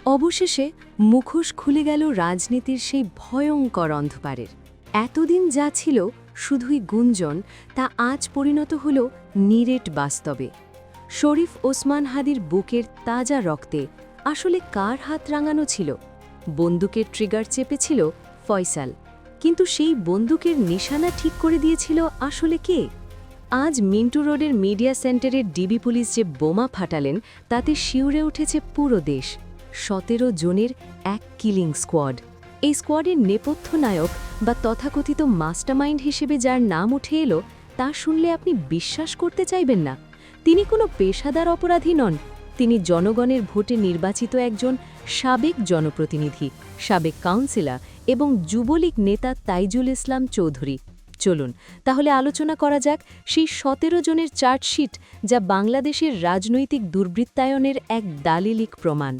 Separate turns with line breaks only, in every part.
অবশেষে মুখোশ খুলে গেল রাজনীতির সেই ভয়ঙ্কর অন্ধকারের। এতদিন যা ছিল শুধুই গুঞ্জন, তা আজ পরিণত হল নিরেট বাস্তবে। শরীফ ওসমান হাদির বুকের তাজা রক্তে আসলে কার হাত রাঙানো ছিল? বন্দুকের ট্রিগার চেপেছিল ফয়সাল, কিন্তু সেই বন্দুকের নিশানা ঠিক করে দিয়েছিল আসলে কে? আজ মিন্টু রোডের মিডিয়া সেন্টারের ডিবি পুলিশ যে বোমা ফাটালেন, তাতে শিউরে উঠেছে পুরো দেশ। ১৭ জনের এক কিলিং স্কোয়াড। এই স্কোয়াডের নেপথ্য নায়ক বা তথাকথিত মাস্টারমাইন্ড হিসেবে যার নাম উঠে এলো, তা শুনলে আপনি বিশ্বাস করতে চাইবেন না। তিনি কোনো পেশাদার অপরাধী নন, তিনি জনগণের ভোটে নির্বাচিত একজন সাবেক জনপ্রতিনিধি, সাবেক কাউন্সিলর এবং যুবলীগ নেতা তাইজুল ইসলাম চৌধুরী। চলুন তাহলে আলোচনা করা যাক সেই ১৭ জনের চার্জশিট, যা বাংলাদেশের রাজনৈতিক দুর্বৃত্তায়নের এক দালিলিক প্রমাণ।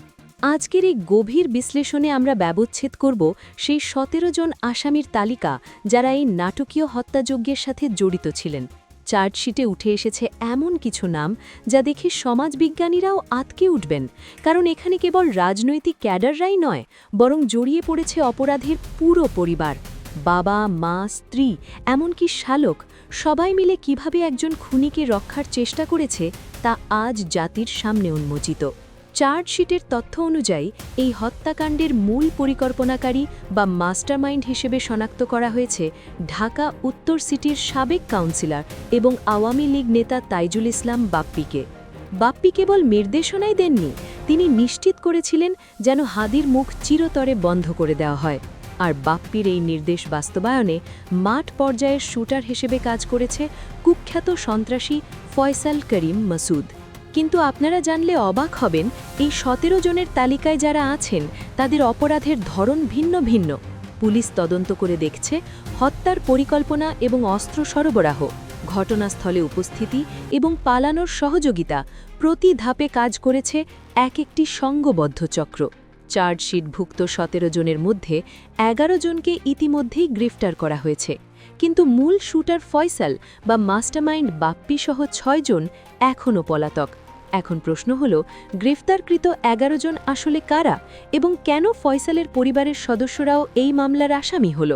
আজকের এই গভীর বিশ্লেষণে আমরা ব্যবচ্ছেদ করব সেই ১৭ জন আসামির তালিকা, যারা এই নাটকীয় হত্যাযজ্ঞের সাথে জড়িত ছিলেন। চার্জশিটে উঠে এসেছে এমন কিছু নাম যা দেখে সমাজবিজ্ঞানীরাও আঁতকে উঠবেন, কারণ এখানে কেবল রাজনৈতিক ক্যাডাররাই নয়, বরং জড়িয়ে পড়েছে অপরাধীর পুরো পরিবার। বাবা, মা, স্ত্রী, এমনকি শালক, সবাই মিলে কিভাবে একজন খুনিকে রক্ষার চেষ্টা করেছে তা আজ জাতির সামনে উন্মোচিত। চার্জশিটের তথ্য অনুযায়ী এই হত্যাকাণ্ডের মূল পরিকল্পনাকারী বা মাস্টারমাইন্ড হিসেবে শনাক্ত করা হয়েছে ঢাকা উত্তর সিটির সাবেক কাউন্সিলর এবং আওয়ামী লীগ নেতা তাইজুল ইসলাম বাপ্পিকে। বাপ্পি কেবল নির্দেশনাই দেননি, তিনি নিশ্চিত করেছিলেন যেন হাদির মুখ চিরতরে বন্ধ করে দেওয়া হয়। আর বাপ্পির এই নির্দেশ বাস্তবায়নে মাঠ পর্যায়ের শুটার হিসেবে কাজ করেছে কুখ্যাত সন্ত্রাসী ফয়সাল করিম মাসুদ। কিন্তু আপনারা জানলে অবাক হবেন, এই ১৭ জনের তালিকায় যারা আছেন তাদের অপরাধের ধরন ভিন্ন ভিন্ন। পুলিশ তদন্ত করে দেখছে হত্যার পরিকল্পনা এবং অস্ত্র সরবরাহ, ঘটনাস্থলে উপস্থিতি এবং পালানোর সহযোগিতা, প্রতি ধাপে কাজ করেছে এক একটি সংঘবদ্ধ চক্র। চার্জশিটভুক্ত ১৭ জনের মধ্যে ১১ জনকে ইতিমধ্যেই গ্রেফতার করা হয়েছে, কিন্তু মূল শুটার ফয়সাল বা মাস্টারমাইন্ড বাপ্পি সহ ৬ জন এখনও পলাতক। এখন প্রশ্ন হল, গ্রেফতারকৃত ১১ জন আসলে কারা এবং কেন ফয়সালের পরিবারের সদস্যরাও এই মামলার আসামি হল?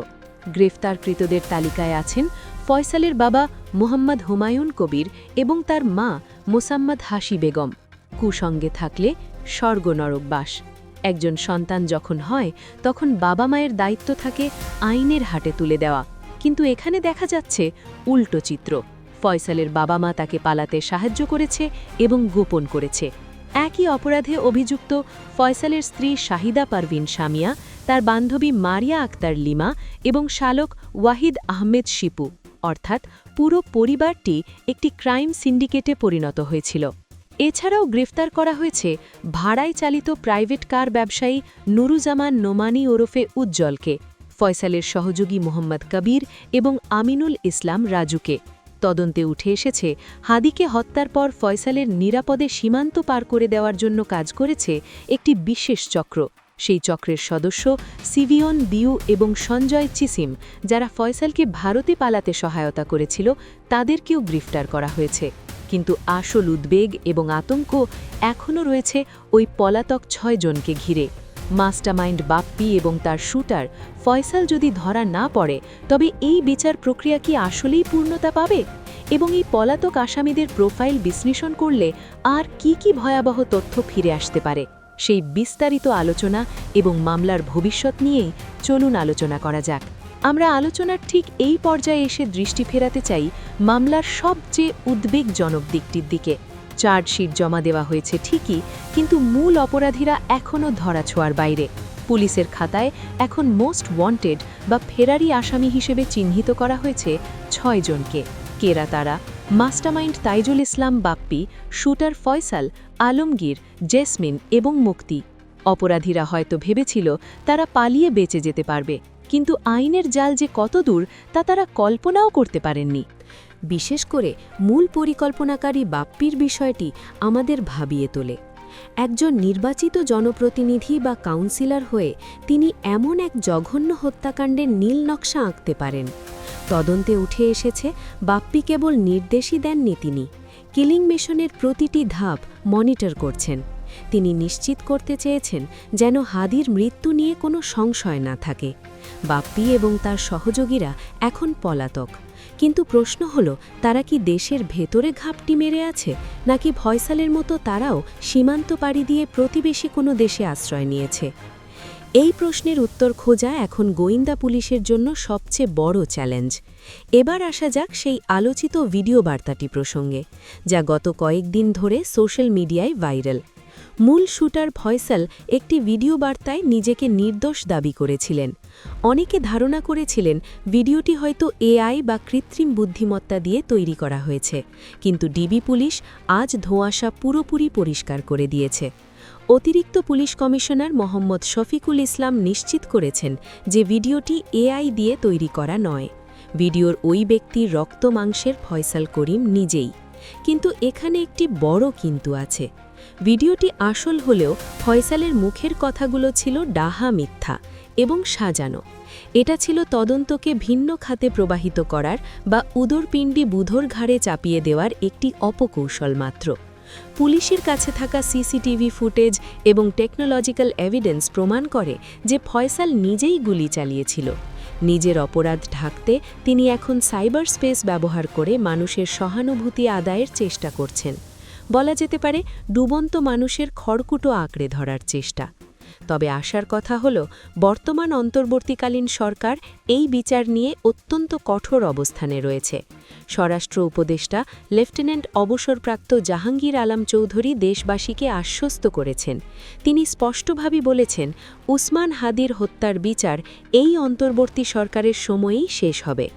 গ্রেফতারকৃতদের তালিকায় আছেন ফয়সালের বাবা মোহাম্মদ হুমায়ুন কবির এবং তার মা মোসাম্মদ হাসি বেগম। কুসঙ্গে থাকলে স্বর্গ নরক বাস। একজন সন্তান যখন হয় তখন বাবা মায়ের দায়িত্ব থাকে আইনের হাতে তুলে দেওয়া, কিন্তু এখানে দেখা যাচ্ছে উল্টো চিত্র। ফয়সালের বাবা মা তাকে পালাতে সাহায্য করেছে এবং গোপন করেছে। একই অপরাধে অভিযুক্ত ফয়সালের স্ত্রী শাহিদা পারভিন শামিয়া, তার বান্ধবী মারিয়া আক্তার লিমা এবং শালক ওয়াহিদ আহমেদ শিপু, অর্থাৎ পুরো পরিবারটি একটি ক্রাইম সিন্ডিকেটে পরিণত হয়েছিল। এছাড়াও গ্রেফতার করা হয়েছে ভাড়ায় চালিত প্রাইভেট কার ব্যবসায়ী নুরুজামান নোমানি ওরফে উজ্জ্বলকে, ফয়সালের সহযোগী মোহাম্মদ কবির এবং আমিনুল ইসলাম রাজুকে। তদন্তে উঠে এসেছে হাদিকে হত্যার পর ফয়সালের নিরাপদে সীমান্ত পার করে দেওয়ার জন্য কাজ করেছে একটি বিশেষ চক্র। সেই চক্রের সদস্য সিভিয়ন দিউ এবং সঞ্জয় চিসিম, যারা ফয়সালকে ভারতে পালাতে সহায়তা করেছিল, তাদেরকেও গ্রেফতার করা হয়েছে। কিন্তু আসল উদ্বেগ এবং আতঙ্ক এখনও রয়েছে ওই পলাতক ৬ জনকে ঘিরে। মাস্টারমাইন্ড বাপ্পি এবং তার শুটার ফয়সাল যদি ধরা না পড়ে, তবে এই বিচার প্রক্রিয়া কি আসলেই পূর্ণতা পাবে? এবং এই পলাতক আসামিদের প্রোফাইল বিশ্লেষণ করলে আর কি ভয়াবহ তথ্য ফিরে আসতে পারে? সেই বিস্তারিত আলোচনা এবং মামলার ভবিষ্যৎ নিয়েই চলুন আলোচনা করা যাক। আমরা আলোচনার ঠিক এই পর্যায়ে এসে দৃষ্টি ফেরাতে চাই মামলার সবচেয়ে উদ্বেগজনক দিকটির দিকে। চার্জশিট জমা দেওয়া হয়েছে ঠিকই, কিন্তু মূল অপরাধীরা এখনও ধরাছোঁয়ার বাইরে। পুলিশের খাতায় এখন মোস্ট ওয়ান্টেড বা ফেরারি আসামি হিসেবে চিহ্নিত করা হয়েছে ৬ জনকে। কেরা তারা? মাস্টারমাইন্ড তাইজুল ইসলাম বাপ্পি, শুটার ফয়সাল, আলমগীর, জেসমিন এবং মুক্তি। অপরাধীরা হয়তো ভেবেছিল তারা পালিয়ে বেঁচে যেতে পারবে, কিন্তু আইনের জাল যে কতদূর তা তারা কল্পনাও করতে পারেননি। বিশেষ করে মূল পরিকল্পনাকারী বাপ্পির বিষয়টি আমাদের ভাবিয়ে তোলে। একজন নির্বাচিত জনপ্রতিনিধি বা কাউন্সিলর হয়ে তিনি এমন এক জঘন্য হত্যাকাণ্ডের নীল নকশা আঁকতে পারেন। তদন্তে উঠে এসেছে বাপ্পি কেবল নির্দেশই দেননি, তিনি কিলিং মিশনের প্রতিটি ধাপ মনিটর করছেন। তিনি নিশ্চিত করতে চেয়েছেন যেন হাদির মৃত্যু নিয়ে কোনো সংশয় না থাকে। বাপ্পি এবং তার সহযোগীরা এখন পলাতক, কিন্তু প্রশ্ন হল, তারা কি দেশের ভেতরে ঘাপটি মেরে আছে, নাকি ফয়সালের মতো তারাও সীমান্ত পাড়ি দিয়ে প্রতিবেশী কোনো দেশে আশ্রয় নিয়েছে? এই প্রশ্নের উত্তর খোঁজা এখন গোয়েন্দা পুলিশের জন্য সবচেয়ে বড় চ্যালেঞ্জ। এবার আসা যাক সেই আলোচিত ভিডিও বার্তাটি প্রসঙ্গে, যা গত কয়েকদিন ধরে সোশ্যাল মিডিয়ায় ভাইরাল। মূল শুটার ফয়সাল একটি ভিডিও বার্তায় নিজেকে নির্দোষ দাবি করেছিলেন। অনেকে ধারণা করেছিলেন ভিডিওটি হয়তো এআই বা কৃত্রিম বুদ্ধিমত্তা দিয়ে তৈরি করা হয়েছে, কিন্তু ডিবি পুলিশ আজ ধোঁয়াশা পুরোপুরি পরিষ্কার করে দিয়েছে। অতিরিক্ত পুলিশ কমিশনার মোহাম্মদ শফিকুল ইসলাম নিশ্চিত করেছেন যে ভিডিওটি এআই দিয়ে তৈরি করা নয়। ভিডিওর ওই ব্যক্তির রক্ত মাংসের ফয়সাল করিম নিজেই। কিন্তু এখানে একটি বড় কিন্তু আছে। ভিডিওটি আসল হলেও ফয়সালের মুখের কথাগুলো ছিল ডাহা মিথ্যা এবং সাজানো। এটা ছিল তদন্তকে ভিন্ন খাতে প্রবাহিত করার বা উদরপিণ্ডি বুধর ঘাড়ে চাপিয়ে দেওয়ার একটি অপকৌশল মাত্র। পুলিশের কাছে থাকা সিসিটিভি ফুটেজ এবং টেকনোলজিক্যাল এভিডেন্স প্রমাণ করে যে ফয়সাল নিজেই গুলি চালিয়েছিল। নিজের অপরাধ ঢাকতে তিনি এখন সাইবার স্পেস ব্যবহার করে মানুষের সহানুভূতি আদায়ের চেষ্টা করছেন। বলা যেতে পারে ডুবন্ত মানুষের খড়কুটো আঁকড়ে ধরার চেষ্টা। তবে আশার কথা হল, বর্তমান অন্তর্বর্তীকালীন সরকার এই বিচার নিয়ে অত্যন্ত কঠোর অবস্থানে রয়েছে। স্বরাষ্ট্র উপদেষ্টা লেফটেন্যান্ট অবসরপ্রাপ্ত জাহাঙ্গীর আলম চৌধুরী দেশবাসীকে আশ্বস্ত করেছেন। তিনি স্পষ্টভাবে বলেছেন, উসমান হাদির হত্যার বিচার এই অন্তর্বর্তী সরকারের সময়েই শেষ হবে।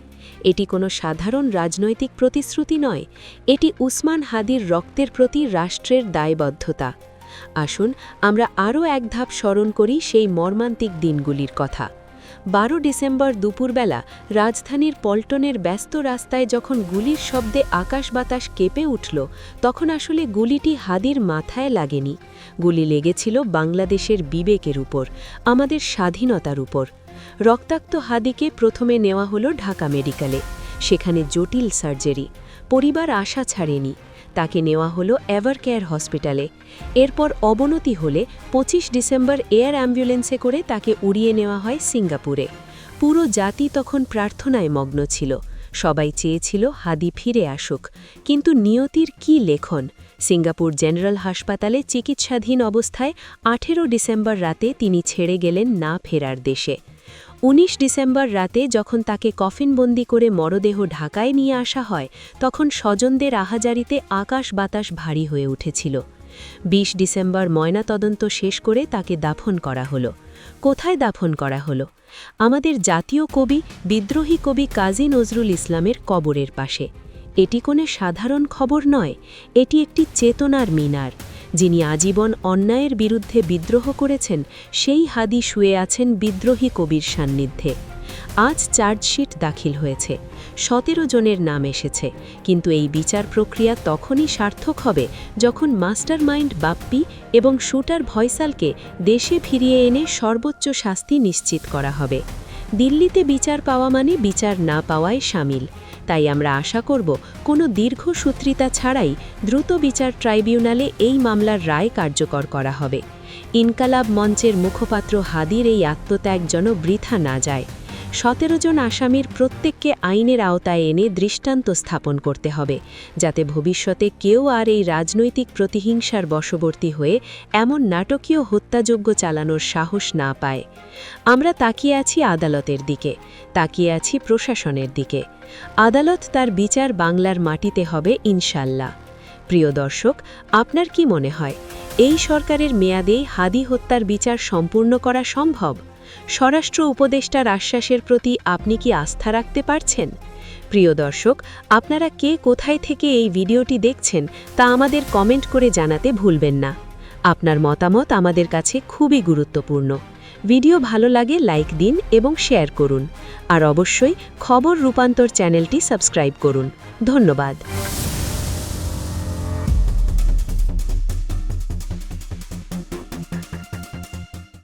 এটি কোনো সাধারণ রাজনৈতিক প্রতিশ্রুতি নয়, এটি উসমান হাদির রক্তের প্রতি রাষ্ট্রের দায়বদ্ধতা। আসুন আমরা আরও এক ধাপ স্মরণ করি সেই মর্মান্তিক দিনগুলির কথা। 12 ডিসেম্বর দুপুরবেলা রাজধানীর পল্টনের ব্যস্ত রাস্তায় যখন গুলির শব্দে আকাশ বাতাস কেঁপে উঠল, তখন আসলে গুলিটি হাদির মাথায় লাগেনি। গুলি লেগেছিল বাংলাদেশের বিবেকের উপর, আমাদের স্বাধীনতার উপর। রক্তাক্ত হাদিকে প্রথমে নেওয়া হলো ঢাকা মেডিকেলে। সেখানে জটিল সার্জারি। পরিবার আশা ছাড়েনি। তাকে নেওয়া হলো এভারকেয়ার হসপিটালে। এরপর অবনতি হলে 25 ডিসেম্বর এয়ার অ্যাম্বুলেন্সে করে তাকে উড়িয়ে নেওয়া হয় সিঙ্গাপুরে। পুরো জাতি তখন প্রার্থনায় মগ্ন ছিল। সবাই চেয়েছিল হাদি ফিরে আসুক, কিন্তু নিয়তির কী লেখন! সিঙ্গাপুর জেনারেল হাসপাতালে চিকিৎসাধীন অবস্থায় 18 ডিসেম্বর রাতে তিনি ছেড়ে গেলেন না ফেরার দেশে। 19 ডিসেম্বর রাতে যখন তাকে কফিনবন্দি করে মরদেহ ঢাকায় নিয়ে আসা হয়, তখন স্বজনদের আহাজারিতে আকাশ বাতাস ভারী হয়ে উঠেছিল। 20 ডিসেম্বর ময়নাতদন্ত শেষ করে তাকে দাফন করা হলো। কোথায় দাফন করা হলো? আমাদের জাতীয় কবি, বিদ্রোহী কবি কাজী নজরুল ইসলামের কবরের পাশে। এটি কোনো সাধারণ খবর নয়, এটি একটি চেতনার মিনার। যিনি আজীবন অন্যায়ের বিরুদ্ধে বিদ্রোহ করেছেন, সেই হাদি শুয়ে আছেন বিদ্রোহী কবির সান্নিধ্যে। আজ চার্জশিট দাখিল হয়েছে, 17 জনের নাম এসেছে, কিন্তু এই বিচার প্রক্রিয়া তখনই সার্থক হবে যখন মাস্টারমাইন্ড বাপ্পি এবং শুটার ফয়সালকে দেশে ফিরিয়ে এনে সর্বোচ্চ শাস্তি নিশ্চিত করা হবে। দিল্লিতে বিচার পাওয়া মানে বিচার না পাওয়ায় শামিল। তাই আমরা আশা করব কোনো দীর্ঘসূত্রিতা ছাড়াই দ্রুত বিচার ট্রাইব্যুনালে এই মামলার রায় কার্যকর করা হবে। ইনকালাব মঞ্চের মুখপাত্র হাদির এই আত্মত্যাগ যেন বৃথা না যায়। 17 জন আসামির প্রত্যেককে আইনের আওতায় এনে দৃষ্টান্ত স্থাপন করতে হবে, যাতে ভবিষ্যতে কেউ আর এই রাজনৈতিক প্রতিহিংসার বশবর্তী হয়ে এমন নাটকীয় হত্যাযজ্ঞ চালানোর সাহস না পায়। আমরা তাকিয়ে আছি আদালতের দিকে, তাকিয়ে আছি প্রশাসনের দিকে। আদালত তার বিচার বাংলার মাটিতে হবে ইনশাল্লাহ। প্রিয় দর্শক, আপনার কি মনে হয় এই সরকারের মেয়াদেই হাদি হত্যার বিচার সম্পূর্ণ করা সম্ভব? স্বরাষ্ট্র উপদেষ্টার আশ্বাসের প্রতি আপনি কি আস্থা রাখতে পারছেন? প্রিয় দর্শক, আপনারা কে কোথায় থেকে এই ভিডিওটি দেখছেন তা আমাদের কমেন্ট করে জানাতে ভুলবেন না। আপনার মতামত আমাদের কাছে খুবই গুরুত্বপূর্ণ। ভিডিও ভালো লাগে লাইক দিন এবং শেয়ার করুন। আর অবশ্যই খবর রূপান্তর চ্যানেলটি সাবস্ক্রাইব করুন। ধন্যবাদ।